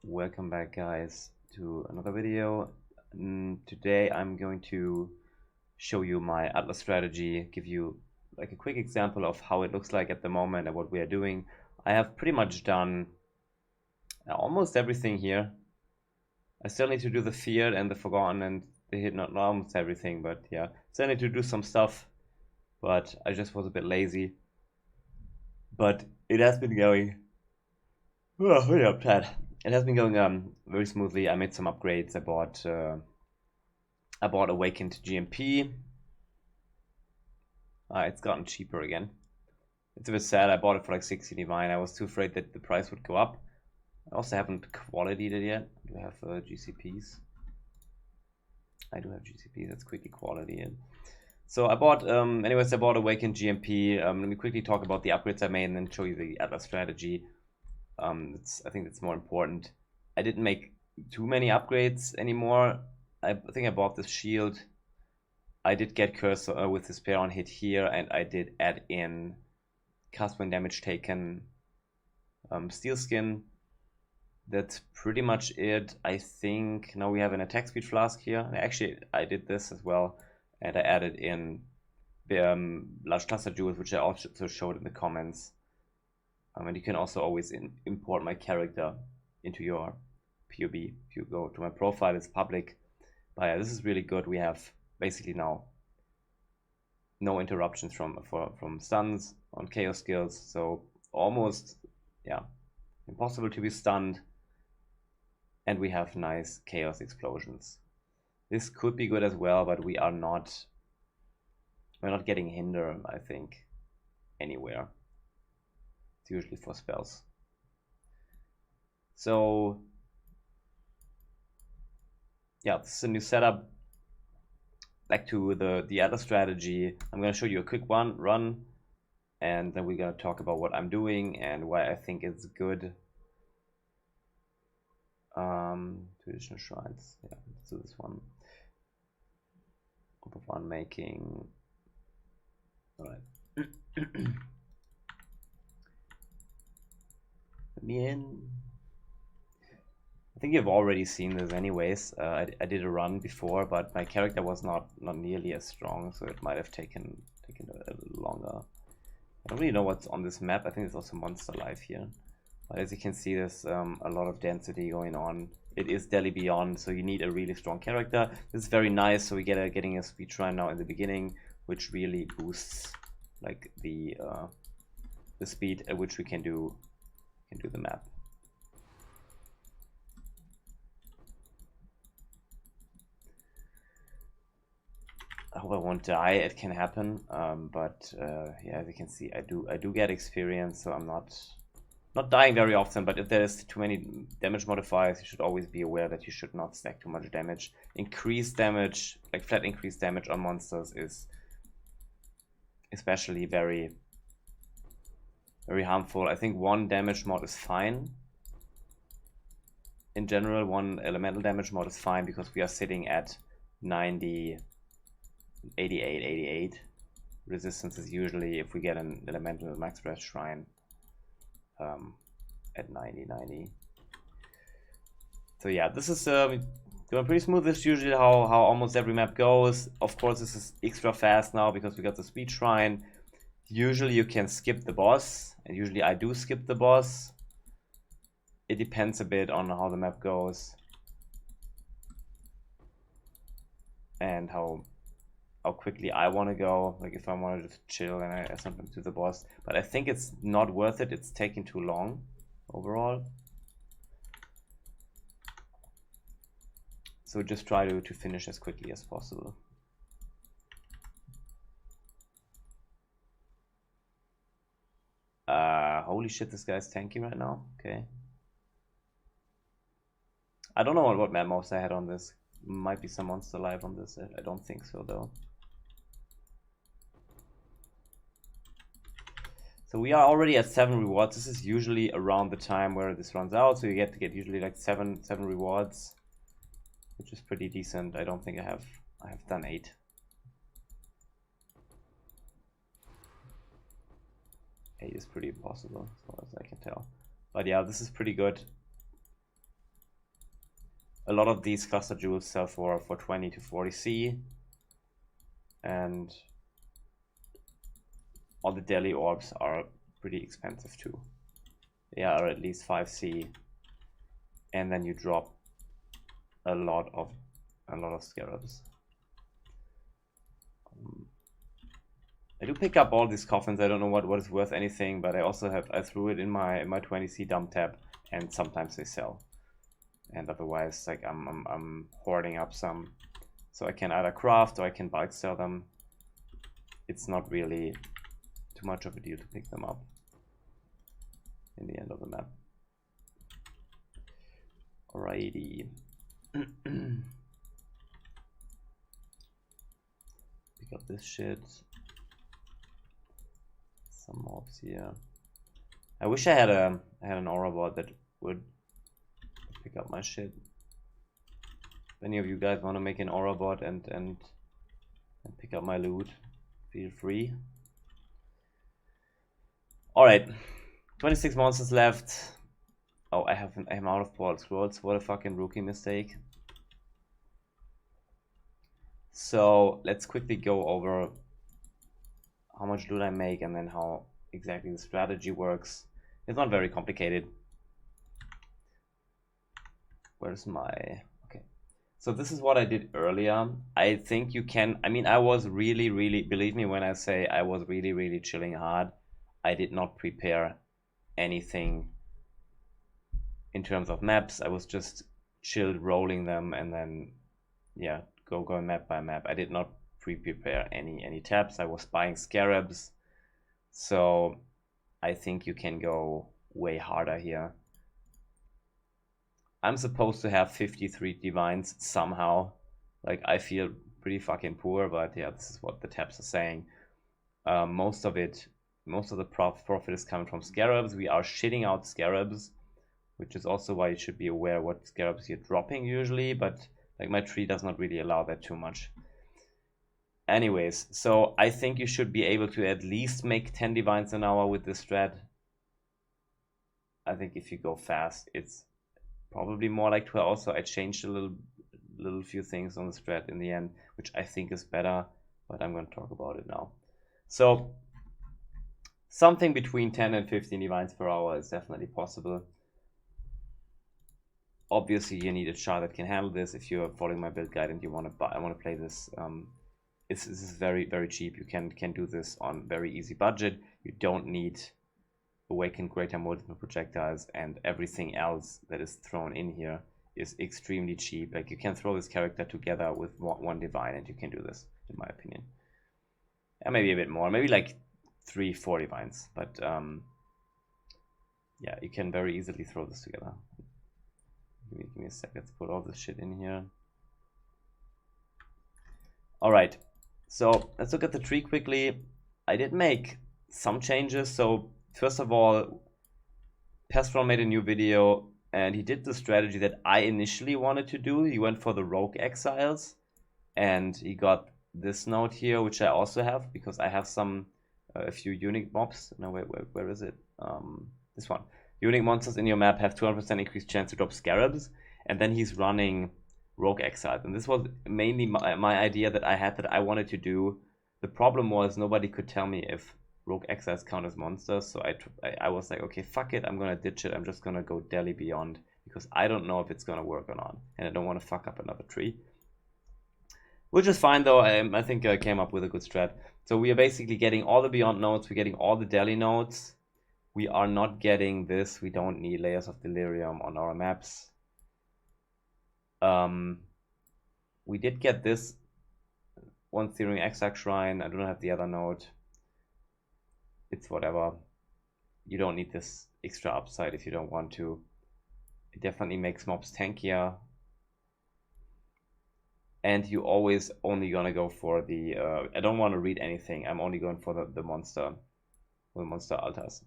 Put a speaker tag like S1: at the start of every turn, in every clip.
S1: Welcome back, guys, to another video. Today I'm going to show you my Atlas strategy, give you like a quick example of how it looks like at the moment and what we are doing. I have pretty much done almost everything here. I still need to do the Feared and the Forgotten and the Hidden, not almost everything, but yeah, still need to do some stuff, but I just was a bit lazy. But it has been going. Oh, yeah, Pat. It has been going very smoothly. I made some upgrades. I bought Awakened GMP. It's gotten cheaper again. It's a bit sad. I bought it for like 60 divine. I was too afraid that the price would go up. I also haven't qualityed it yet. Do I have GCPs? I do have GCPs. Let's quickly quality it. So I bought, anyways, I bought Awakened GMP. Let me quickly talk about the upgrades I made and then show you the Atlas strategy. I think that's more important. I didn't make too many upgrades anymore. I think I bought this shield. I did get Curse with this pair on hit here, and I did add in cast when damage taken steel skin. That's pretty much it. I think now we have an attack speed flask here. Actually, I did this as well, and I added in the large cluster jewels, which I also showed in the comments. And you can also always import my character into your POB. If you go to my profile, it's public. But yeah, this is really good. We have basically now no interruptions from stuns on chaos skills. So almost, yeah, impossible to be stunned. And we have nice chaos explosions. This could be good as well, but we're not getting hindered, I think, anywhere. It's usually for spells. So yeah, this is a new setup. Back to the other strategy. I'm going to show you a quick run, and then we're going to talk about what I'm doing and why I think it's good. Traditional shrines. Yeah, let's do this one. Group of one making. All right. Let me in. I think you've already seen this anyways. I did a run before, but my character was not nearly as strong, so it might have taken a little longer. I don't really know what's on this map. I think there's also Monster Life here. But as you can see, there's a lot of density going on. It is Deli Beyond, so you need a really strong character. This is very nice, so we getting a speed shrine now in the beginning, which really boosts like the speed at which we can do the map. I hope I won't die. It can happen, but yeah, as you can see, I do get experience, so I'm not dying very often. But if there's too many damage modifiers, you should always be aware that you should not stack too much damage. Increased damage, like flat increased damage on monsters, is especially very harmful. I think 1 damage mod is fine. In general, 1 elemental damage mod is fine because we are sitting at 90. 88. Resistance is usually, if we get an elemental max breath shrine, at 90. So yeah, this is going pretty smooth. This is usually how almost every map goes. Of course, this is extra fast now because we got the speed shrine. Usually you can skip the boss, and usually I do skip the boss. It depends a bit on how the map goes and how quickly I want to go. Like if I want to just chill and I something to the boss, but I think it's not worth it. It's taking too long overall. So just try to finish as quickly as possible. Holy shit, this guy's tanky right now. Okay. I don't know what map mouse I had on this. Might be some Monster Life on this. I don't think so though. So we are already at 7 rewards. This is usually around the time where this runs out. So you get to get usually like 7 rewards, which is pretty decent. I don't think I have done 8. Is pretty impossible as far as I can tell. But yeah, this is pretty good. a lot of these cluster jewels sell for 20 to 40 C, and all the Deli orbs are pretty expensive too. They are at least 5 C, and then you drop a lot of Scarabs. I do pick up all these coffins. I don't know what is worth anything, but I also I threw it in my 20 C dump tab, and sometimes they sell. And otherwise, like I'm hoarding up some, so I can either craft or I can bulk sell them. It's not really too much of a deal to pick them up in the end of the map. Alrighty. Pick up this shit. Some mobs here. I wish I had an aura board that would pick up my shit. If any of you guys want to make an aura board and pick up my loot, feel free. Alright, 26 monsters left. Oh, I'm out of portal scrolls. What a fucking rookie mistake. So let's quickly go over how much loot I make and then how exactly the strategy works. It's not very complicated. Where's my... Okay. So this is what I did earlier. I think you can... I mean, I was really, believe me when I say I was really chilling hard. I did not prepare anything in terms of maps. I was just chilled rolling them and then, yeah, go map by map. I did not prepare any tabs. I was buying Scarabs, so I think you can go way harder here. I'm supposed to have 53 divines somehow. Like, I feel pretty fucking poor, but yeah, this is what the tabs are saying. Most of the profit is coming from Scarabs. We are shitting out Scarabs, which is also why you should be aware what Scarabs you're dropping usually, but like my tree does not really allow that too much. Anyways, so I think you should be able to at least make 10 divines an hour with this strat. I think if you go fast, it's probably more like 12. So I changed a little few things on the strat in the end, which I think is better, but I'm going to talk about it now. So something between 10 and 15 divines per hour is definitely possible. Obviously, you need a char that can handle this. If you're following my build guide and you want to buy, I want to play this. This is very cheap. You can do this on very easy budget. You don't need Awakened Greater Multiple Projectiles, and everything else that is thrown in here is extremely cheap. Like, you can throw this character together with one divine and you can do this, in my opinion. And maybe a bit more, maybe like 3-4 divines, but yeah, you can very easily throw this together. Give me a sec, let's put all this shit in here. Alright, so let's look at the tree quickly. I did make some changes. So first of all, Pestron made a new video and he did the strategy that I initially wanted to do. He went for the Rogue Exiles and he got this node here, which I also have because I have a few unique mobs. No, where is it? This one. Unique monsters in your map have 200% increased chance to drop Scarabs, and then he's running Rogue Exile. And this was mainly my idea that I had that I wanted to do. The problem was nobody could tell me if Rogue Exiles count as monsters, so I was like, okay, fuck it, I'm gonna ditch it. I'm just gonna go Deli Beyond because I don't know if it's gonna work or not, and I don't want to fuck up another tree. Which is fine though. I think I came up with a good strat. So we are basically getting all the Beyond nodes. We're getting all the Deli nodes. We are not getting this. We don't need layers of Delirium on our maps. We did get this one Theory Exact Shrine. I do not have the other node. It's whatever. You don't need this extra upside if you don't want to. It definitely makes mobs tankier. And you always only gonna go for the... I don't want to read anything. I'm only going for the monster. The monster altars.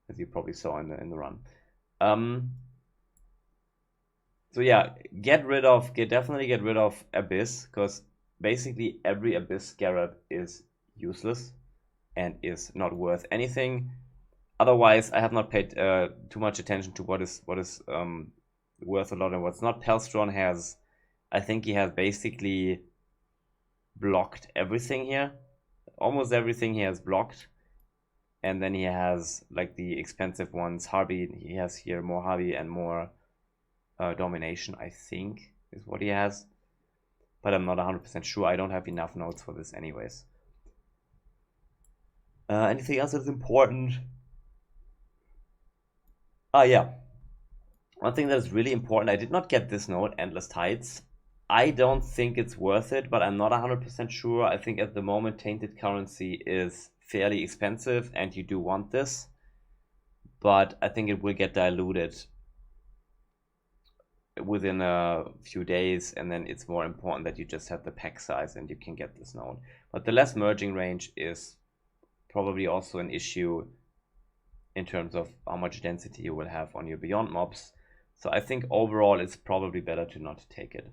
S1: As you probably saw in the run. So yeah, definitely get rid of Abyss, because basically every Abyss Scarab is useless and is not worth anything. Otherwise, I have not paid too much attention to what is worth a lot and what's not. Pelstron has, I think he has basically blocked everything here. Almost everything he has blocked. And then he has like the expensive ones. Harvey, he has here more Harvey and more Domination, I think, is what he has. But I'm not 100% sure. I don't have enough notes for this anyways. Anything else that's important? Yeah. One thing that is really important, I did not get this note, Endless Tides. I don't think it's worth it, but I'm not 100% sure. I think at the moment tainted currency is fairly expensive and you do want this. But I think it will get diluted within a few days, and then it's more important that you just have the pack size and you can get this node. But the less merging range is probably also an issue in terms of how much density you will have on your Beyond mobs. So I think overall it's probably better to not take it.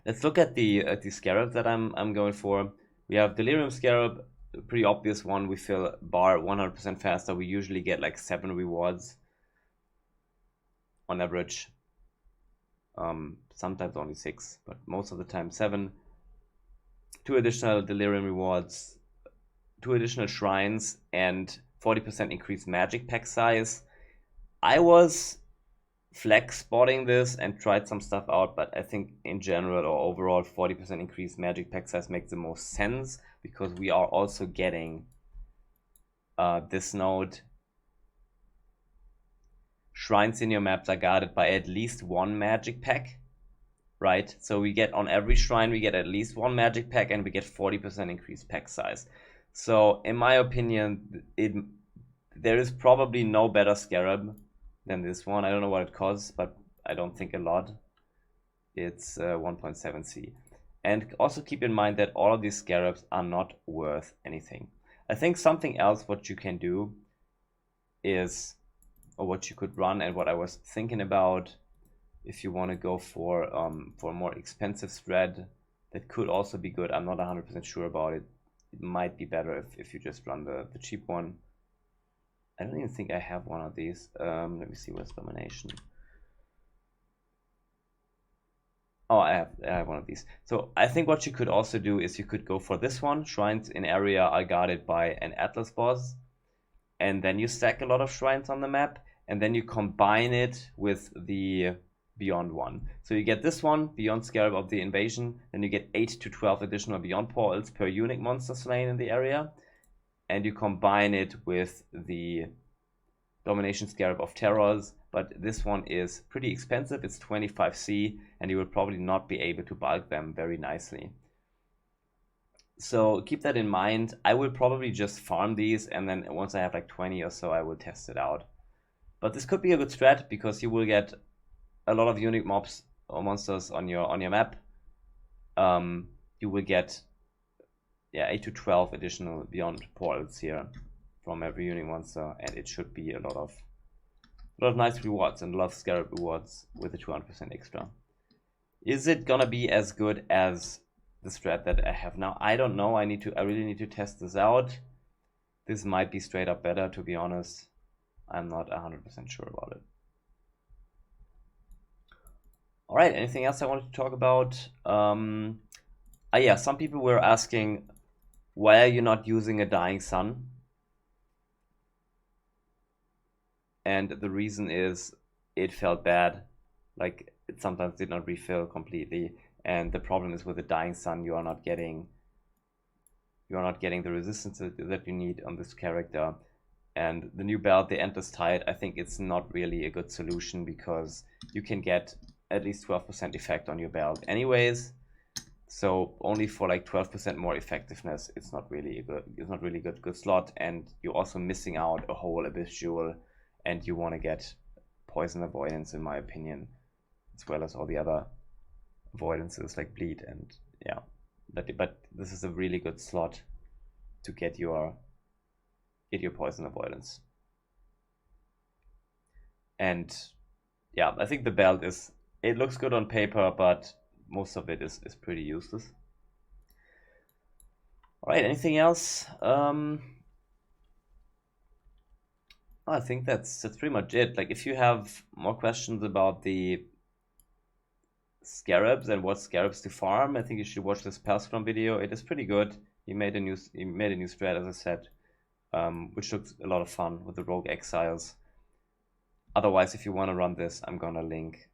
S1: Let's look at the Scarabs that I'm going for. We have Delirium Scarab, a pretty obvious one. We fill bar 100% faster. We usually get like 7 rewards on average. Sometimes only 6, but most of the time 7. 2 additional Delirium rewards, 2 additional shrines, and 40% increased magic pack size. I was flex spotting this and tried some stuff out, but I think in general or overall 40% increased magic pack size makes the most sense, because we are also getting this node. Shrines in your maps are guarded by at least 1 magic pack, right? So we get on every shrine, we get at least 1 magic pack and we get 40% increased pack size. So in my opinion, there is probably no better Scarab than this one. I don't know what it costs, but I don't think a lot. It's 1.7C. And also keep in mind that all of these Scarabs are not worth anything. I think something else what you can do is, or what you could run, and what I was thinking about, if you want to go for a more expensive Strat, that could also be good. I'm not 100% sure about it. It might be better if you just run the cheap one. I don't even think I have one of these. Let me see, what's Domination. Oh, I have one of these. So I think what you could also do is you could go for this one. Shrines in area are guarded by an Atlas boss. And then you stack a lot of shrines on the map. And then you combine it with the Beyond one. So you get this one, Beyond Scarab of the Invasion. Then you get 8 to 12 additional Beyond portals per unique monster slain in the area. And you combine it with the Domination Scarab of Terrors. But this one is pretty expensive. It's 25C, and you will probably not be able to bulk them very nicely. So keep that in mind. I will probably just farm these, and then once I have like 20 or so, I will test it out. But this could be a good strat, because you will get a lot of unique mobs or monsters on your map. You will get 8 to 12 additional Beyond portals here from every unique monster, and it should be a lot of nice rewards and a lot of Scarab rewards with the 200% extra. Is it gonna be as good as the strat that I have now? I don't know. I really need to test this out. This might be straight up better, to be honest. I'm not 100% sure about it. All right, anything else I wanted to talk about? Yeah, some people were asking, why are you not using a Dying Sun? And the reason is it felt bad. Like, it sometimes did not refill completely. And the problem is with the Dying Sun, you are not getting the resistance that you need on this character. And the new belt, the Endless Tide, I think it's not really a good solution, because you can get at least 12% effect on your belt anyways. So only for like 12% more effectiveness, it's not really a good slot. And you're also missing out a whole Abyss Jewel, and you want to get Poison Avoidance, in my opinion, as well as all the other avoidances like Bleed, and yeah. But this is a really good slot to get your Poison Avoidance. And yeah, I think the belt it looks good on paper, but most of it is pretty useless. All right, anything else? I think that's pretty much it. Like, if you have more questions about the Scarabs and what Scarabs to farm, I think you should watch this Palscrom video. It is pretty good. He made a new strat, as I said, which looks a lot of fun with the Rogue Exiles. Otherwise, if you want to run this, I'm gonna link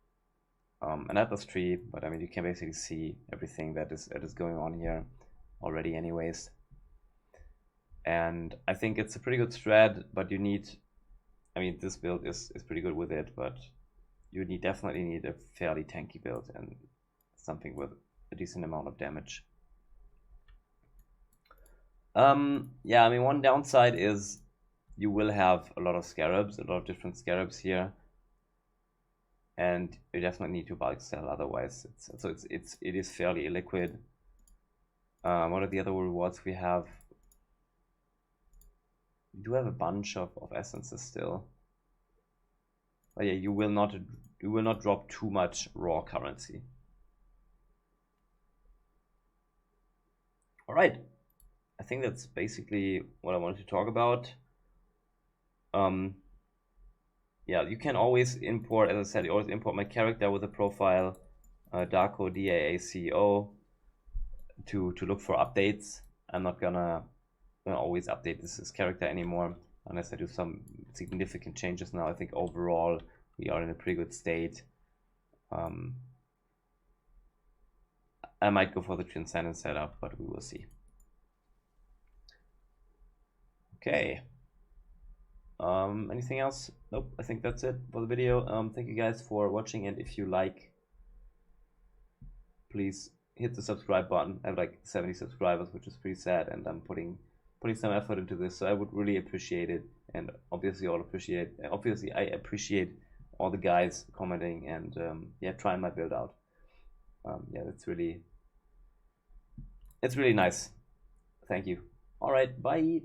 S1: an atlas tree, but I mean, you can basically see everything that is going on here already anyways. And I think it's a pretty good strat, but you need, I mean, this build is pretty good with it, but you definitely need a fairly tanky build and something with a decent amount of damage. Yeah, I mean, one downside is you will have a lot of Scarabs, a lot of different Scarabs here, and you definitely need to bulk sell, otherwise it is fairly illiquid. What are the other rewards we have? We do have a bunch of essences still. But yeah, you will not drop too much raw currency. All right, I think that's basically what I wanted to talk about. Yeah, you can always import, as I said, you always import my character with a profile, DaaCo, DaaCo, to look for updates. I'm not gonna always update this character anymore unless I do some significant changes now. I think overall we are in a pretty good state. I might go for the Transcendent setup, but we will see. Okay. Anything else? Nope, I think that's it for the video. Thank you guys for watching, and if you like, please hit the subscribe button. I have like 70 subscribers, which is pretty sad, and I'm putting some effort into this, so I would really appreciate it. And obviously I appreciate all the guys commenting and yeah, trying my build out. Yeah, it's really nice. Thank you. All right, bye.